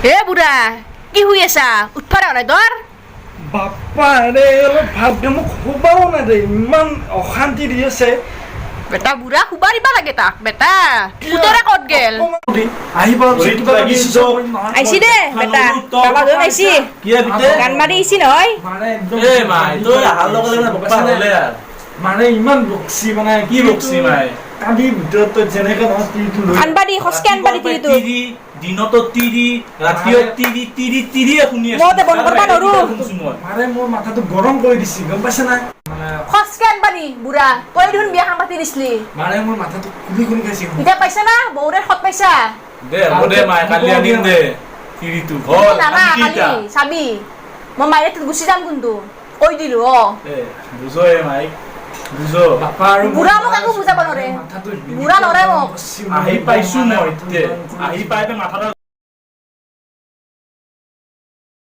এ বুঢ়া কি শুই আছা উঠবা নাই তোৰ বাপ্পা ৰে অলপ ভালকে মোক শুবাও নাই দে ইমান অশান্তি দি আছে বেটা বুঢ়া শুবা দিবা লাগে তাক বেটা পুতৰা ক'ত গেল আহিব আইছি দে বেটা বাবা গৈ আইছি গান মাৰি আইছি নহয় মানে ইমান বকছি মানে কি বকছি মাই কালিৰ ভিতৰত তই যেনেকে নহয় তিৰিটো লৈ আনবা দি খসকে আনবা দি তিৰিটো দিনতো তিৰি ৰাতিও তিৰি শুনি আছো মতে বন্ধ কৰবা নৰো মাৰে মোৰ মাথাটো গৰম কৰি দিছি গম পাইছ না মানে খসকে আনবা দি বুঢ়া তই দেখোন বিয়া খান পাতি দিছলি মাৰে মোৰ মাথাটো খুলি খুলি খাইছি এতিয়া পাইছা না বৌৰে খত পাইছা দে হ'ব দে মাই কালি আনিম দে তিৰিটো ঘৰ নানা কালি চাবি মই মাইৰে গুচি যাম কিন্তু কৈ দিলো বুজো মাই বুজো বাপা আৰু বুঢ়া মোক একো বুজাব নৰে বুঢ়া নৰে মোক আহি পাইছো মই আহি পাই মাথাটা